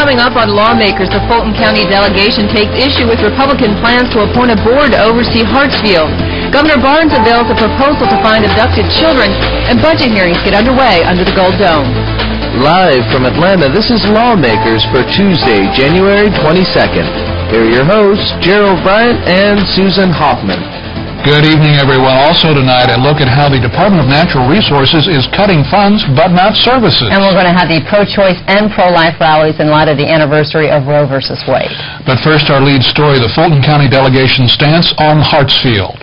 Coming up on Lawmakers, the Fulton County delegation takes issue with Republican plans to appoint a board to oversee Hartsfield. Governor Barnes unveils a proposal to find abducted children, and budget hearings get underway under the Gold Dome. Live from Atlanta, this is Lawmakers for Tuesday, January 22nd. Here are your hosts, Gerald Bryant and Susan Hoffman. Good evening, everyone. Also tonight, a look at how the Department of Natural Resources is cutting funds but not services. And we're going to have the pro-choice and pro-life rallies in light of the anniversary of Roe v. Wade. But first, our lead story, the Fulton County delegation stance on Hartsfield.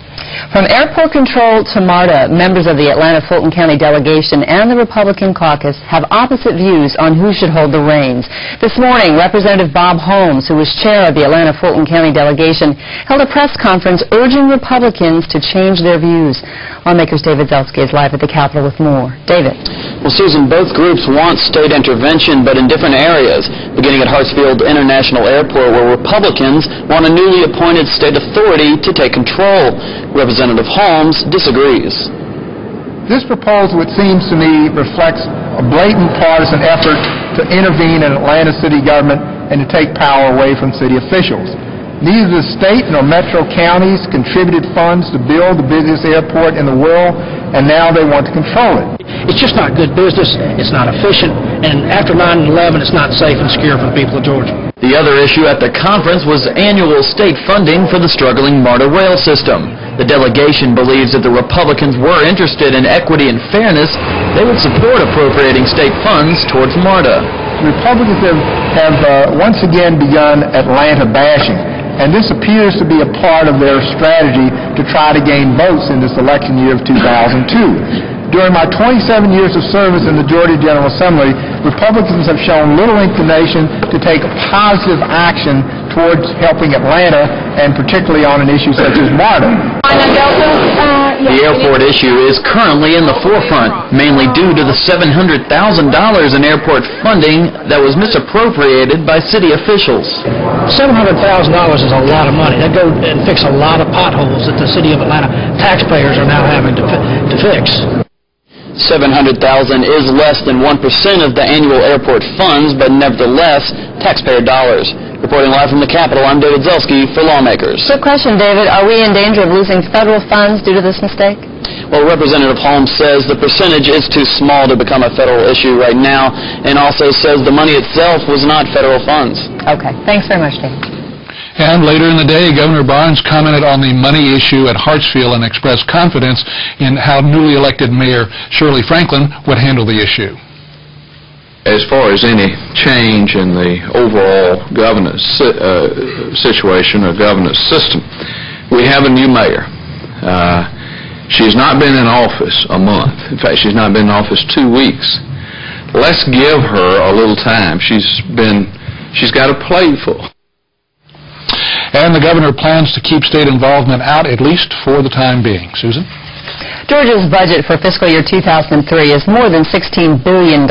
From airport control to MARTA, members of the Atlanta-Fulton County delegation and the Republican caucus have opposite views on who should hold the reins. This morning, Representative Bob Holmes, who was chair of the Atlanta-Fulton County delegation, held a press conference urging Republicans to change their views. Lawmakers' David Zelski is live at the Capitol with more. David. Well, Susan, both groups want state intervention, but in different areas, beginning at Hartsfield International Airport, where Republicans want a newly appointed state authority to take control. Representative Holmes disagrees. This proposal, it seems to me, reflects a blatant partisan effort to intervene in Atlanta city government and to take power away from city officials. Neither the state nor metro counties contributed funds to build the busiest airport in the world, and now they want to control it. It's just not good business, it's not efficient, and after 9/11, it's not safe and secure for the people of Georgia. The other issue at the conference was annual state funding for the struggling MARTA rail system. The delegation believes that the Republicans were interested in equity and fairness, they would support appropriating state funds towards MARTA. Republicans have once again begun Atlanta bashing, and this appears to be a part of their strategy to try to gain votes in this election year of 2002. During my 27 years of service in the Georgia General Assembly, Republicans have shown little inclination to take positive action towards helping Atlanta, and particularly on an issue such as MARTA. The airport issue is currently in the forefront, mainly due to the $700,000 in airport funding that was misappropriated by city officials. $700,000 is a lot of money. That goes and fix a lot of potholes that the city of Atlanta taxpayers are now having to fix. $700,000 is less than 1% of the annual airport funds, but nevertheless, taxpayer dollars. Reporting live from the Capitol, I'm David Zelski for Lawmakers. Quick question, David. Are we in danger of losing federal funds due to this mistake? Well, Representative Holmes says the percentage is too small to become a federal issue right now, and also says the money itself was not federal funds. Okay. Thanks very much, David. And later in the day, Governor Barnes commented on the money issue at Hartsfield and expressed confidence in how newly elected Mayor Shirley Franklin would handle the issue. As far as any change in the overall governance situation or governance system, we have a new mayor. She's not been in office a month. In fact, she's not been in office 2 weeks. Let's give her a little time. She's got a plate full. And the governor plans to keep state involvement out, at least for the time being. Susan? Georgia's budget for fiscal year 2003 is more than $16 billion.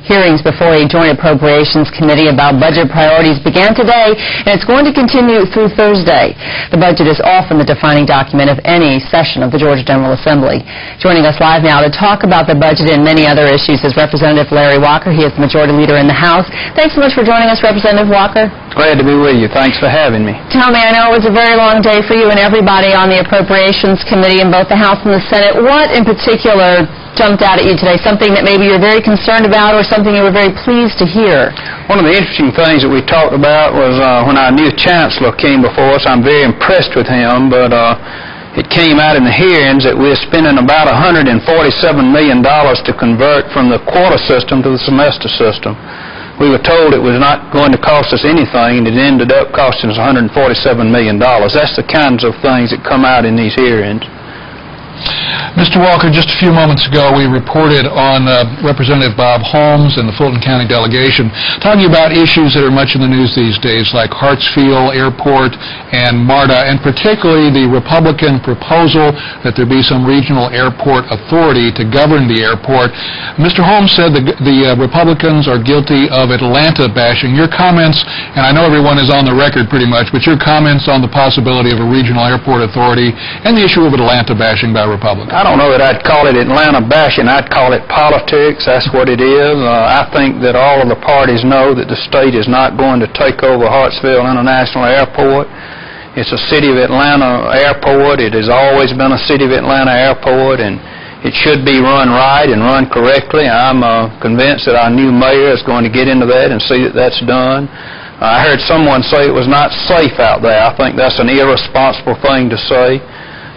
Hearings before a joint appropriations committee about budget priorities began today, and it's going to continue through Thursday. The budget is often the defining document of any session of the Georgia General Assembly. Joining us live now to talk about the budget and many other issues is Representative Larry Walker. He is the majority leader in the House. Thanks so much for joining us, Representative Walker. Glad to be with you. Thanks for having me. Tell me, I know it was a very long day for you and everybody on the Appropriations Committee in both the House and the Senate. What in particular jumped out at you today? Something that maybe you're very concerned about or something you were very pleased to hear? One of the interesting things that we talked about was when our new chancellor came before us. I'm very impressed with him, but it came out in the hearings that we're spending about $147 million to convert from the quarter system to the semester system. We were told it was not going to cost us anything, and it ended up costing us $147 million. That's the kinds of things that come out in these hearings. Mr. Walker, just a few moments ago we reported on Representative Bob Holmes and the Fulton County delegation talking about issues that are much in the news these days, like Hartsfield Airport and MARTA, and particularly the Republican proposal that there be some regional airport authority to govern the airport. Mr. Holmes said the Republicans are guilty of Atlanta bashing. Your comments, and I know everyone is on the record pretty much, but your comments on the possibility of a regional airport authority and the issue of Atlanta bashing by Republican? I don't know that I'd call it Atlanta bashing. I'd call it politics. That's what it is. I think that all of the parties know that the state is not going to take over Hartsfield International Airport. It's a City of Atlanta airport. It has always been a City of Atlanta airport, and it should be run right and run correctly. I'm convinced that our new mayor is going to get into that and see that that's done. I heard someone say it was not safe out there. I think that's an irresponsible thing to say.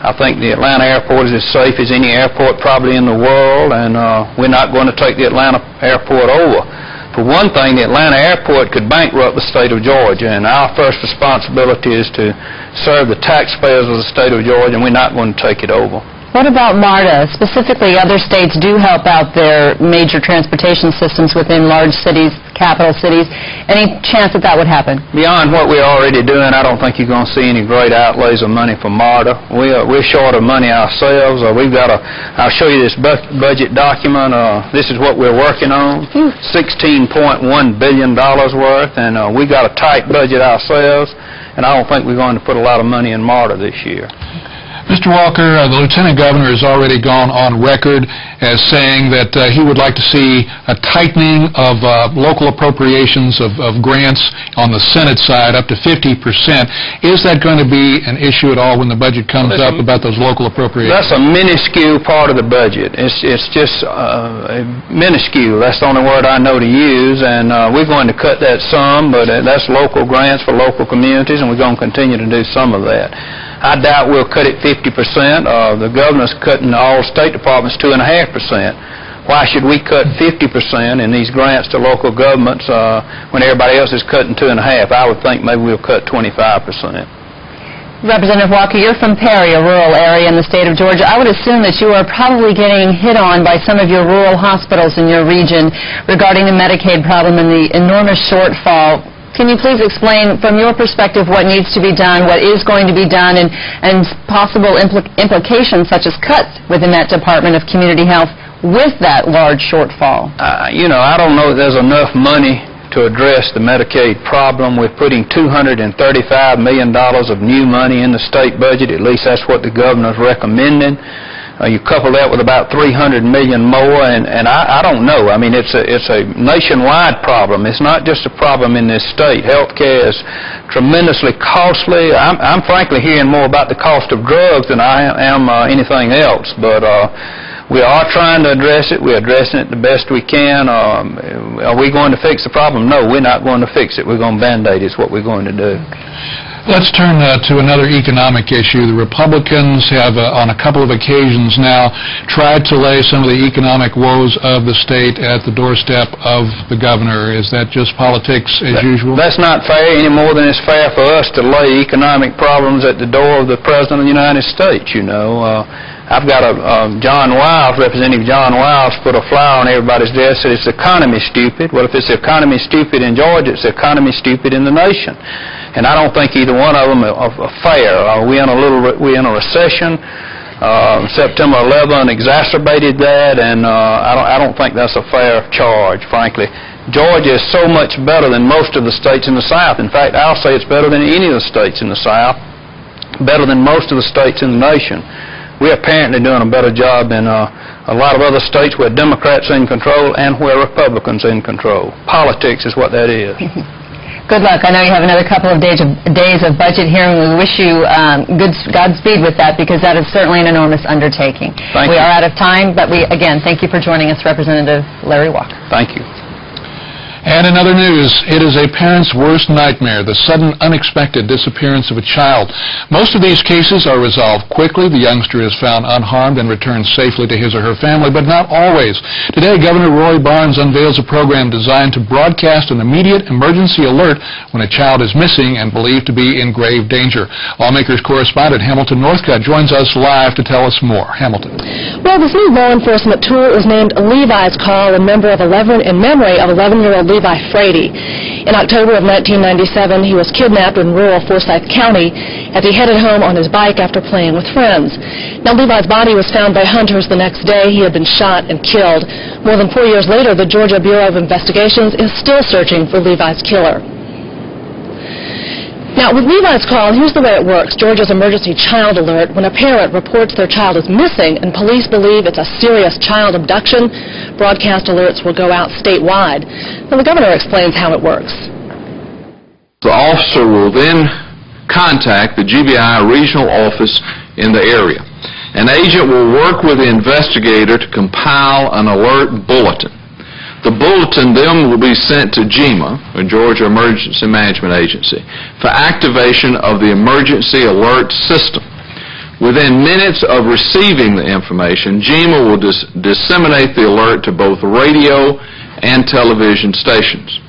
I think the Atlanta airport is as safe as any airport probably in the world, and we're not going to take the Atlanta airport over. For one thing, the Atlanta airport could bankrupt the state of Georgia, and our first responsibility is to serve the taxpayers of the state of Georgia, and we're not going to take it over. What about MARTA? Specifically, other states do help out their major transportation systems within large cities, capital cities. Any chance that that would happen? Beyond what we're already doing, I don't think you're going to see any great outlays of money for MARTA. We're short of money ourselves. We've got I'll show you this budget document. This is what we're working on, $16.1 billion worth, and we got a tight budget ourselves, and I don't think we're going to put a lot of money in MARTA this year. Mr. Walker, the Lieutenant Governor has already gone on record as saying that he would like to see a tightening of local appropriations of grants on the Senate side up to 50%. Is that going to be an issue at all when the budget comes up about those local appropriations? That's a minuscule part of the budget. It's just minuscule. That's the only word I know to use, and we're going to cut that some, but that's local grants for local communities, and we're going to continue to do some of that. I doubt we'll cut it 50%. The governor's cutting all state departments 2.5%. Why should we cut 50% in these grants to local governments when everybody else is cutting 2.5%? I would think maybe we'll cut 25%. Representative Walker, you're from Perry, a rural area in the state of Georgia. I would assume that you are probably getting hit on by some of your rural hospitals in your region regarding the Medicaid problem and the enormous shortfall. Can you please explain from your perspective what needs to be done, what is going to be done, and possible implications such as cuts within that Department of Community Health with that large shortfall? I don't know if there's enough money to address the Medicaid problem. We're putting $235 million of new money in the state budget. At least that's what the governor's recommending. You couple that with about $300 million more, and I don't know. I mean, it's a nationwide problem. It's not just a problem in this state. Healthcare is tremendously costly. I'm frankly hearing more about the cost of drugs than I am anything else. But we are trying to address it. We're addressing it the best we can. Are we going to fix the problem? No, we're not going to fix it. We're going to Band-Aid is what we're going to do. Let's turn to another economic issue. The Republicans have, on a couple of occasions now, tried to lay some of the economic woes of the state at the doorstep of the governor. Is that just politics as usual? That's not fair any more than it's fair for us to lay economic problems at the door of the President of the United States, you know. I've got John Wiles, Representative John Wiles, put a flyer on everybody's desk that says, "It's the economy stupid." Well, if it's the economy stupid in Georgia, it's the economy stupid in the nation. And I don't think either one of them are fair. We're in a recession. September 11 exacerbated that, and I don't think that's a fair charge, frankly. Georgia is so much better than most of the states in the South. In fact, I'll say it's better than any of the states in the South, better than most of the states in the nation. We're apparently doing a better job than a lot of other states where Democrats are in control and where Republicans are in control. Politics is what that is. Good luck. I know you have another couple of days of budget hearing. We wish you Godspeed with that, because that is certainly an enormous undertaking. We are out of time, but again, thank you for joining us, Representative Larry Walker. Thank you. And in other news, it is a parent's worst nightmare, the sudden, unexpected disappearance of a child. Most of these cases are resolved quickly. The youngster is found unharmed and returned safely to his or her family, but not always. Today, Governor Roy Barnes unveils a program designed to broadcast an immediate emergency alert when a child is missing and believed to be in grave danger. Lawmakers correspondent Hamilton Northcutt joins us live to tell us more. Hamilton. Well, this new law enforcement tool is named Levi's Call in memory of 11-year-old Levi Frady. In October of 1997, he was kidnapped in rural Forsyth County as he headed home on his bike after playing with friends. Now, Levi's body was found by hunters the next day. He had been shot and killed. More than 4 years later, the Georgia Bureau of Investigations is still searching for Levi's killer. Now, with Levi's Call, here's the way it works. Georgia's emergency child alert. When a parent reports their child is missing and police believe it's a serious child abduction, broadcast alerts will go out statewide. Now, the governor explains how it works. The officer will then contact the GBI regional office in the area. An agent will work with the investigator to compile an alert bulletin. The bulletin then will be sent to GEMA, or Georgia Emergency Management Agency, for activation of the emergency alert system. Within minutes of receiving the information, GEMA will disseminate the alert to both radio and television stations.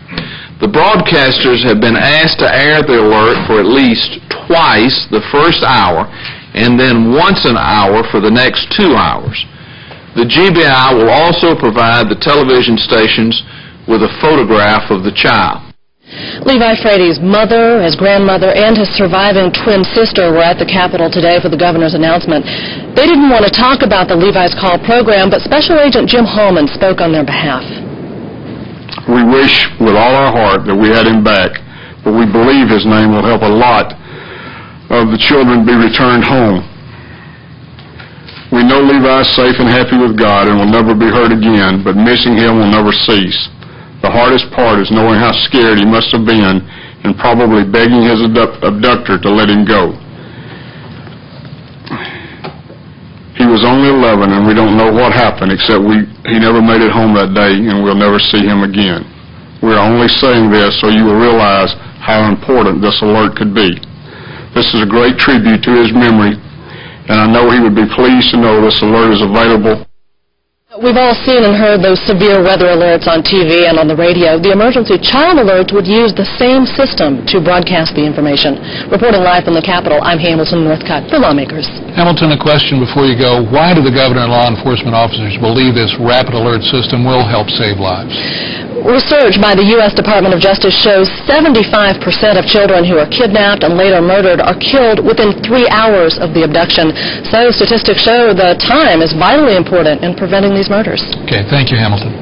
The broadcasters have been asked to air the alert for at least twice the first hour and then once an hour for the next 2 hours. The GBI will also provide the television stations with a photograph of the child. Levi Frady's mother, his grandmother, and his surviving twin sister were at the Capitol today for the governor's announcement. They didn't want to talk about the Levi's Call program, but Special Agent Jim Holman spoke on their behalf. We wish with all our heart that we had him back, but we believe his name will help a lot of the children be returned home. We know Levi is safe and happy with God and will never be hurt again, but missing him will never cease. The hardest part is knowing how scared he must have been and probably begging his abductor to let him go. He was only 11 and we don't know what happened except he never made it home that day and we'll never see him again. We're only saying this so you will realize how important this alert could be. This is a great tribute to his memory, and I know he would be pleased to know this alert is available. We've all seen and heard those severe weather alerts on TV and on the radio. The emergency child alert would use the same system to broadcast the information. Reporting live from the Capitol, I'm Hamilton Northcutt for Lawmakers. Hamilton, a question before you go. Why do the governor and law enforcement officers believe this rapid alert system will help save lives? Research by the U.S. Department of Justice shows 75% of children who are kidnapped and later murdered are killed within 3 hours of the abduction. So statistics show the time is vitally important in preventing these murders. Okay, thank you, Hamilton.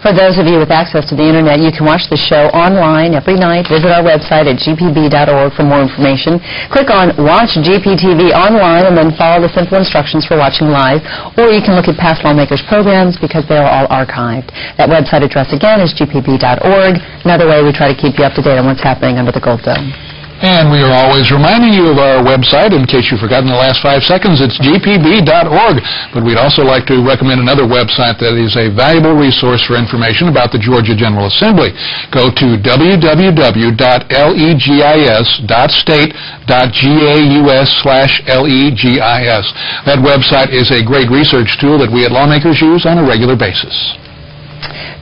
For those of you with access to the Internet, you can watch the show online every night. Visit our website at gpb.org for more information. Click on Watch GPTV online and then follow the simple instructions for watching live. Or you can look at past Lawmakers programs because they are all archived. That website address again is gpb.org. Another way we try to keep you up to date on what's happening under the Gold Dome. And we are always reminding you of our website. In case you've forgotten the last 5 seconds, it's gpb.org. But we'd also like to recommend another website that is a valuable resource for information about the Georgia General Assembly. Go to www.legis.state.gaus/legis. That website is a great research tool that we at Lawmakers use on a regular basis.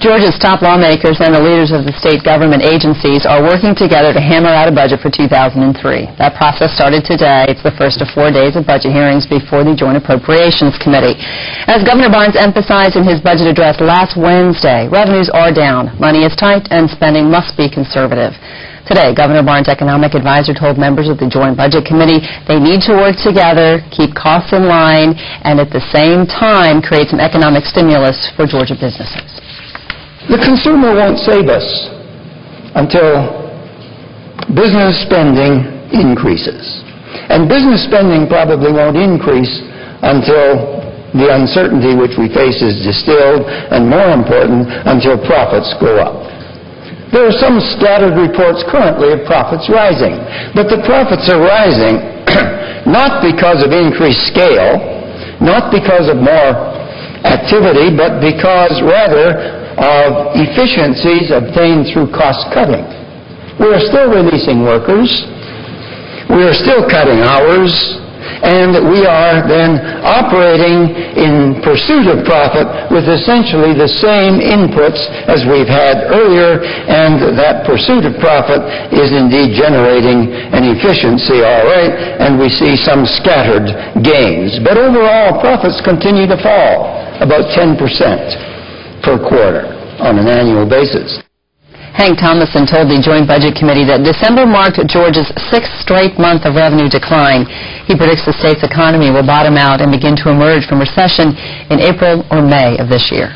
Georgia's top lawmakers and the leaders of the state government agencies are working together to hammer out a budget for 2003. That process started today. It's the first of 4 days of budget hearings before the Joint Appropriations Committee. As Governor Barnes emphasized in his budget address last Wednesday, revenues are down, money is tight, and spending must be conservative. Today, Governor Barnes' economic advisor told members of the Joint Budget Committee they need to work together, keep costs in line, and at the same time create some economic stimulus for Georgia businesses. The consumer won't save us until business spending increases. And business spending probably won't increase until the uncertainty which we face is distilled, and more important, until profits go up. There are some scattered reports currently of profits rising, but the profits are rising not because of increased scale, not because of more activity, but because rather of efficiencies obtained through cost cutting. We are still releasing workers, we are still cutting hours, and we are then operating in pursuit of profit with essentially the same inputs as we've had earlier, and that pursuit of profit is indeed generating an efficiency, all right, and we see some scattered gains. But overall, profits continue to fall about 10% per quarter on an annual basis. Hank Thomason told the Joint Budget Committee that December marked Georgia's 6th straight month of revenue decline. He predicts the state's economy will bottom out and begin to emerge from recession in April or May of this year.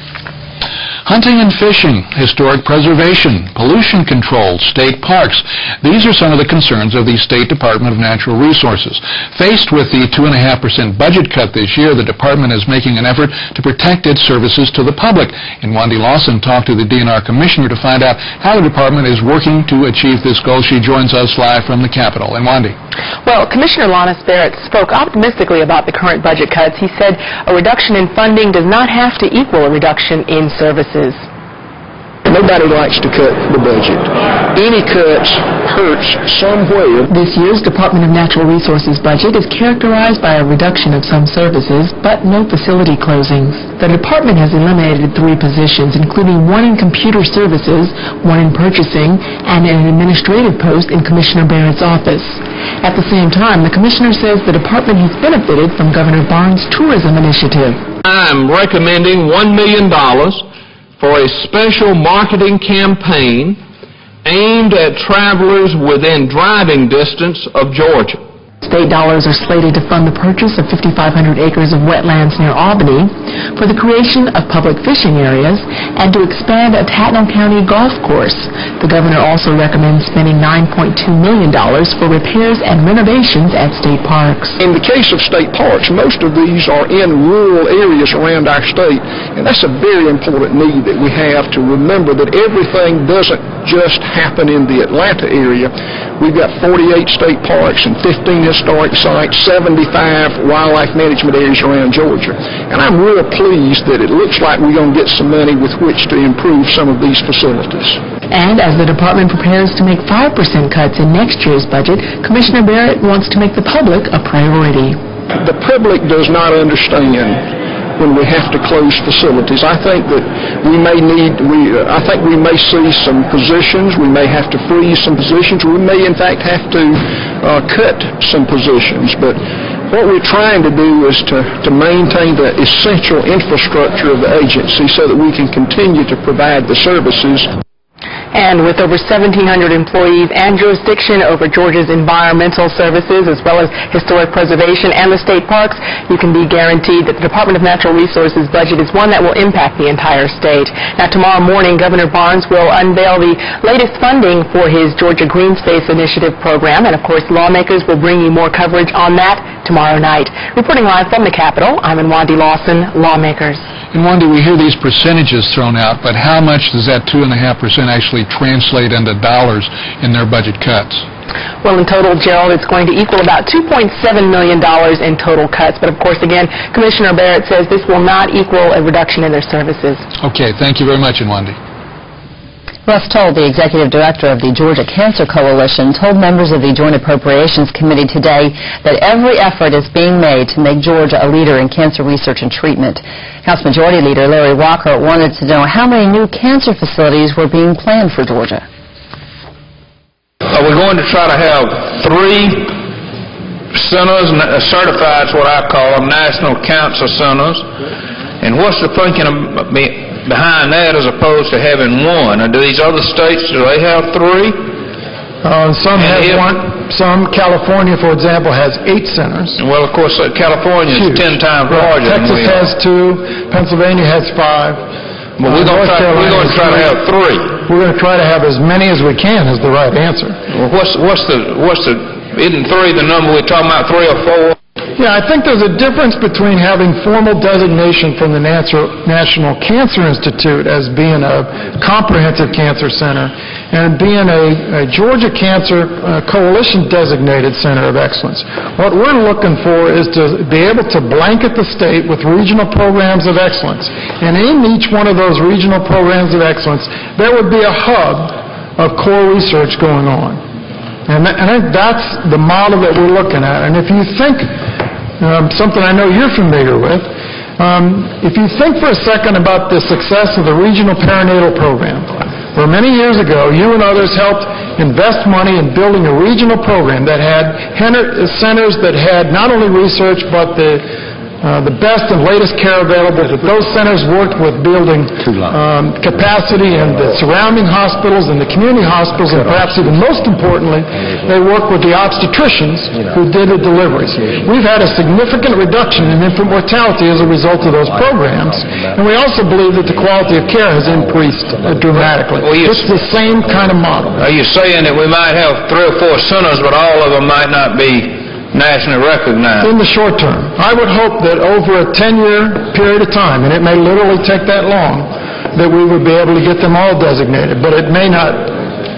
Hunting and fishing, historic preservation, pollution control, state parks. These are some of the concerns of the State Department of Natural Resources. Faced with the 2.5% budget cut this year, the department is making an effort to protect its services to the public. And Wendy Lawson talked to the DNR Commissioner to find out how the department is working to achieve this goal. She joins us live from the Capitol. And Wendy. Well, Commissioner Lawrence Barrett spoke optimistically about the current budget cuts. He said a reduction in funding does not have to equal a reduction in services. Nobody likes to cut the budget. Any cuts hurts somewhere. This year's Department of Natural Resources budget is characterized by a reduction of some services, but no facility closings. The department has eliminated 3 positions, including 1 in computer services, 1 in purchasing, and an administrative post in Commissioner Barrett's office. At the same time, the commissioner says the department has benefited from Governor Barnes' tourism initiative. I'm recommending $1 million for a special marketing campaign aimed at travelers within driving distance of Georgia. State dollars are slated to fund the purchase of 5,500 acres of wetlands near Albany, for the creation of public fishing areas, and to expand a Tatnall County golf course. The governor also recommends spending $9.2 million for repairs and renovations at state parks. In the case of state parks, most of these are in rural areas around our state, and that's a very important need that we have to remember that everything doesn't just happen in the Atlanta area. We've got 48 state parks and 15 historic sites, 75 wildlife management areas around Georgia. And I'm real pleased that it looks like we're going to get some money with which to improve some of these facilities. And as the department prepares to make 5% cuts in next year's budget, Commissioner Barrett wants to make the public a priority. The public does not understand when we have to close facilities. I think that we may see some positions, we may have to freeze some positions, we may in fact have to cut some positions, but what we're trying to do is to maintain the essential infrastructure of the agency so that we can continue to provide the services. And with over 1,700 employees and jurisdiction over Georgia's environmental services as well as historic preservation and the state parks, you can be guaranteed that the Department of Natural Resources budget is one that will impact the entire state. Now, tomorrow morning, Governor Barnes will unveil the latest funding for his Georgia Green Space Initiative program, and of course, lawmakers will bring you more coverage on that tomorrow night. Reporting live from the Capitol, I'm Wendy Lawson, Lawmakers. And Wendy, we hear these percentages thrown out, but how much does that 2.5% actually translate into dollars in their budget cuts? Well, in total, Gerald, it's going to equal about $2.7 million in total cuts. But of course, again, Commissioner Barrett says this will not equal a reduction in their services. Okay, thank you very much, Wendy. Russ Toll, the executive director of the Georgia Cancer Coalition, told members of the Joint Appropriations Committee today that every effort is being made to make Georgia a leader in cancer research and treatment. House Majority Leader Larry Walker wanted to know how many new cancer facilities were being planned for Georgia. We're going to try to have 3 centers, certified, what I call them, national cancer centers. And what's the thinking behind that as opposed to having 1? Or do these other states, do they have 3? Some have 1. Some, California, for example, has 8 centers. Well, of course, California is 10 times larger than we are. Texas has 2. Pennsylvania has 5. Well, we're going to try to have 3. We're going to try to have as many as we can is the right answer. Well, isn't 3 the number we're talking about, 3 or 4? Yeah, I think there's a difference between having formal designation from the National Cancer Institute as being a comprehensive cancer center and being a Georgia Cancer Coalition designated center of excellence. What we're looking for is to be able to blanket the state with regional programs of excellence. And in each one of those regional programs of excellence, there would be a hub of core research going on. And I think that's the model that we're looking at. And if you think, something I know you're familiar with, if you think for a second about the success of the regional perinatal program, where many years ago you and others helped invest money in building a regional program that had centers that had not only research but the the best and latest care available, that those centers worked with building capacity in the surrounding hospitals and the community hospitals, and perhaps even most importantly, they worked with the obstetricians who did the deliveries. We've had a significant reduction in infant mortality as a result of those programs, and we also believe that the quality of care has increased dramatically. It's the same kind of model. Are you saying that we might have 3 or 4 centers, but all of them might not be nationally recognized? In the short term. I would hope that over a 10-year period of time, and it may literally take that long, that we would be able to get them all designated, but it may not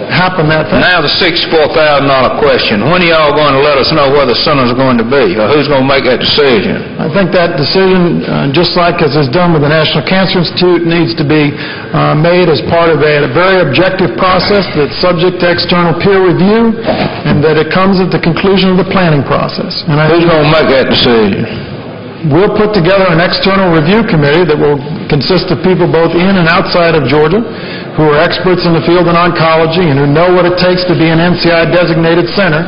happen that fast. Now the $64,000 question. When are y'all going to let us know where the centers are going to be, or who's going to make that decision? I think that decision, just like as is done with the National Cancer Institute, needs to be made as part of a very objective process that's subject to external peer review, and that it comes at the conclusion of the planning process. And who's going to make that decision? We'll put together an external review committee that will consist of people both in and outside of Georgia who are experts in the field of oncology and who know what it takes to be an NCI-designated center.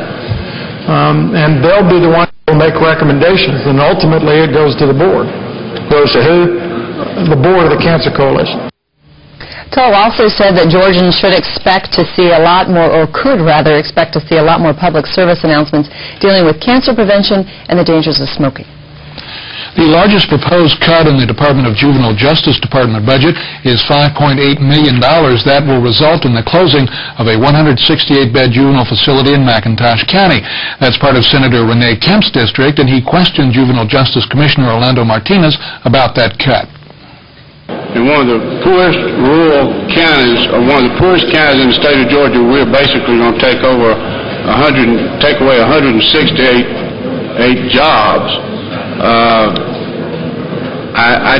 And they'll be the ones who will make recommendations, and ultimately it goes to the board. Goes to who? The board of the Cancer Coalition. Toll also said that Georgians should expect to see a lot more, or could rather expect to see a lot more public service announcements dealing with cancer prevention and the dangers of smoking. The largest proposed cut in the Department of Juvenile Justice Department budget is $5.8 million. That will result in the closing of a 168-bed juvenile facility in McIntosh County. That's part of Senator Renee Kemp's district, and he questioned Juvenile Justice Commissioner Orlando Martinez about that cut. In one of the poorest rural counties, or one of the poorest counties in the state of Georgia, we're basically going to take away 168 jobs. I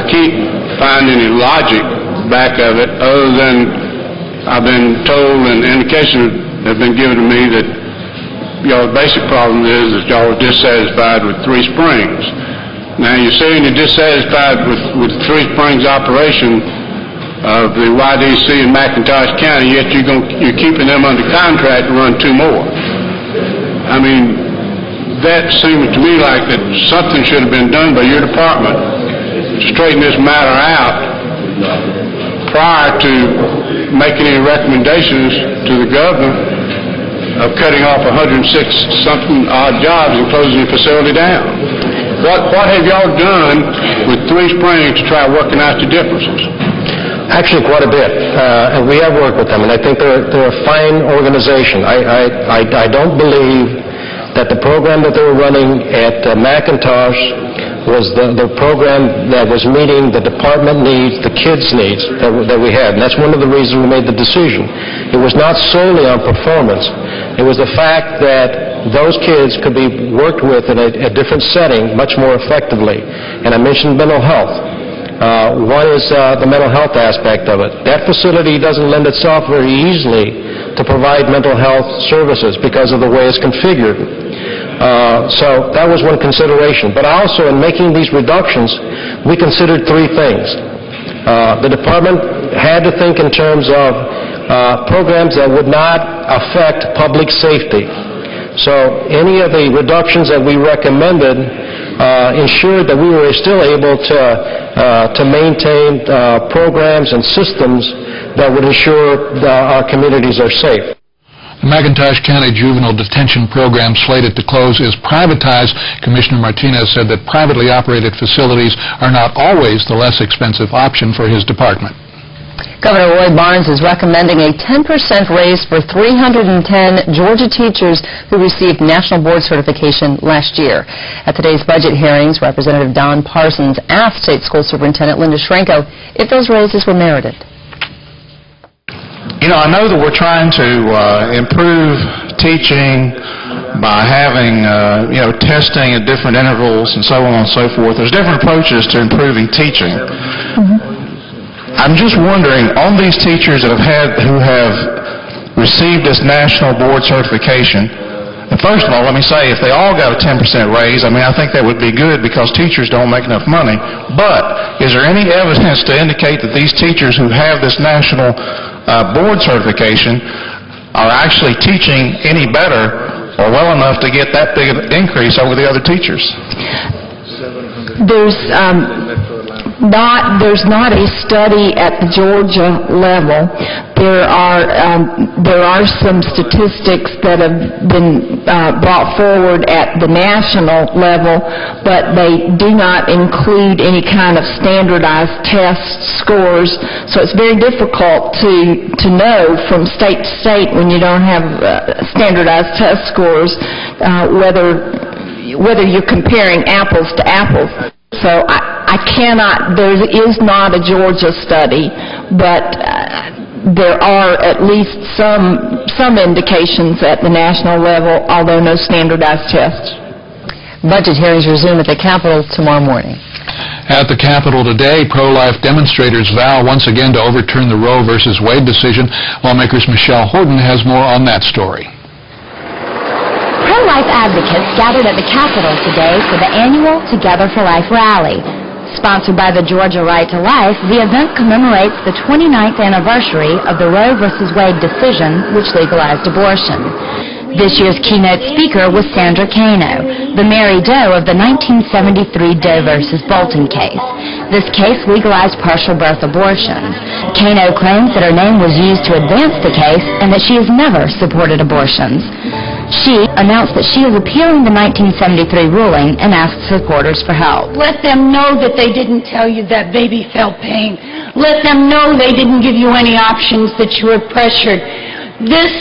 can't find any logic back of it, other than I've been told, and indications have been given to me that y'all's basic problem is that y'all are dissatisfied with Three Springs. Now you're saying you're dissatisfied with Three Springs operation of the YDC in McIntosh County, yet you're keeping them under contract to run 2 more. I mean, that seems to me like that something should have been done by your department to straighten this matter out prior to making any recommendations to the governor of cutting off 106-something odd jobs and closing the facility down. What have y'all done with Three Springs to try working out the differences? Actually, quite a bit. And we have worked with them, and I think they're a fine organization. I don't believe that the program that they were running at McIntosh was the program that was meeting the department needs, the kids' needs that we had. And that's one of the reasons we made the decision. It was not solely on performance. It was the fact that those kids could be worked with in a different setting much more effectively. And I mentioned mental health. One is the mental health aspect of it. That facility doesn't lend itself very easily to provide mental health services because of the way it's configured. So that was one consideration. But also in making these reductions, we considered 3 things. The department had to think in terms of programs that would not affect public safety. So any of the reductions that we recommended ensured that we were still able to maintain programs and systems that would ensure that our communities are safe. The McIntosh County Juvenile Detention Program slated to close is privatized. Commissioner Martinez said that privately operated facilities are not always the less expensive option for his department. Governor Roy Barnes is recommending a 10% raise for 310 Georgia teachers who received National Board Certification last year. At today's budget hearings, Representative Don Parsons asked State School Superintendent Linda Schrenko if those raises were merited. You know, I know that we're trying to improve teaching by having, testing at different intervals and so on and so forth. There's different approaches to improving teaching. I'm just wondering, on these teachers who have received this national board certification, and first of all, let me say, if they all got a 10% raise, I think that would be good because teachers don't make enough money. But is there any evidence to indicate that these teachers who have this national board certification are actually teaching any better or well enough to get that big of an increase over the other teachers? There's not a study at the Georgia level. There are some statistics that have been brought forward at the national level, but they do not include any kind of standardized test scores. So it's very difficult to know from state to state when you don't have standardized test scores whether you're comparing apples to apples. So I cannot, there is not a Georgia study, but there are at least some indications at the national level, although no standardized tests. Budget hearings resume at the Capitol tomorrow morning. At the Capitol today, pro-life demonstrators vow once again to overturn the Roe v. Wade decision. Lawmakers Michelle Horton has more on that story. Pro-life advocates gathered at the Capitol today for the annual Together for Life rally. Sponsored by the Georgia Right to Life, the event commemorates the 29th anniversary of the Roe v. Wade decision, which legalized abortion. This year's keynote speaker was Sandra Cano, the Mary Doe of the 1973 Doe v. Bolton case. This case legalized partial birth abortions. Cano claims that her name was used to advance the case and that she has never supported abortions. She announced that she is appealing the 1973 ruling and asked supporters for help. Let them know that they didn't tell you that baby felt pain. Let them know they didn't give you any options, that you were pressured. This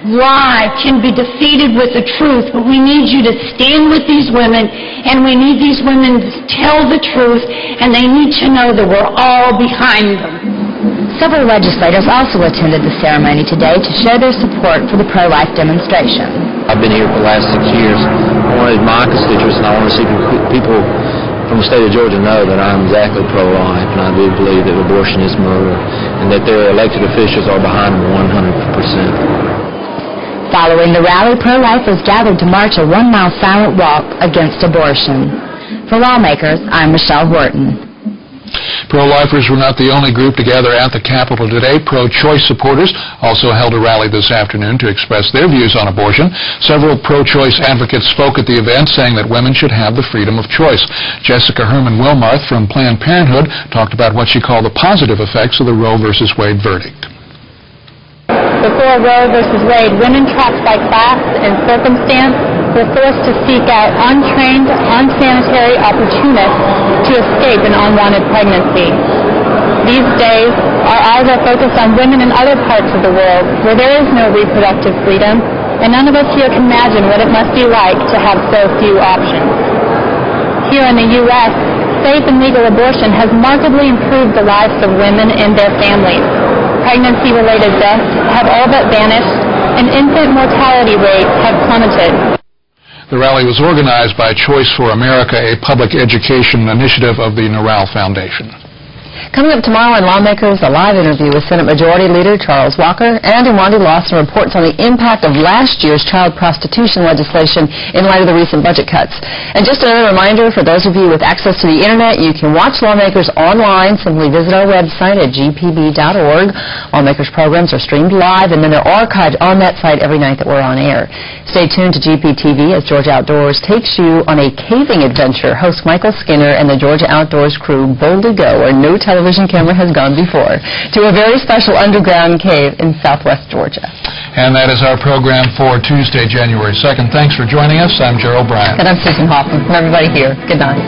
lie can be defeated with the truth, but we need you to stand with these women, and we need these women to tell the truth, and they need to know that we're all behind them. Several legislators also attended the ceremony today to show their support for the pro-life demonstration. I've been here for the last 6 years. I wanted my constituents and I want to see people from the state of Georgia know that I'm exactly pro-life, and I do believe that abortion is murder and that their elected officials are behind them 100%. Following the rally, pro-life was gathered to march a 1-mile silent walk against abortion. For Lawmakers, I'm Michelle Horton. Pro-lifers were not the only group to gather at the Capitol today. Pro-choice supporters also held a rally this afternoon to express their views on abortion. Several pro-choice advocates spoke at the event, saying that women should have the freedom of choice. Jessica Herman-Wilmarth from Planned Parenthood talked about what she called the positive effects of the Roe v. Wade verdict. Before Roe v. Wade, women trapped by class and circumstance were forced to seek out untrained, unsanitary opportunists to escape an unwanted pregnancy. These days, our eyes are focused on women in other parts of the world where there is no reproductive freedom, and none of us here can imagine what it must be like to have so few options. Here in the U.S., safe and legal abortion has markedly improved the lives of women and their families. Pregnancy-related deaths have all but vanished, and infant mortality rates have plummeted. The rally was organized by Choice for America, a public education initiative of the Norral Foundation. Coming up tomorrow on Lawmakers, a live interview with Senate Majority Leader Charles Walker, and Wanda Lawson reports on the impact of last year's child prostitution legislation in light of the recent budget cuts. And just another reminder, for those of you with access to the Internet, you can watch Lawmakers online. Simply visit our website at gpb.org. Lawmakers programs are streamed live, and then they're archived on that site every night that we're on air. Stay tuned to GPTV as Georgia Outdoors takes you on a caving adventure. Host Michael Skinner and the Georgia Outdoors crew boldly go where no television camera has gone before, to a very special underground cave in southwest Georgia. And that is our program for Tuesday, January 2nd. Thanks for joining us. I'm Gerald Bryant. And I'm Susan Hoffman. From everybody here, good night.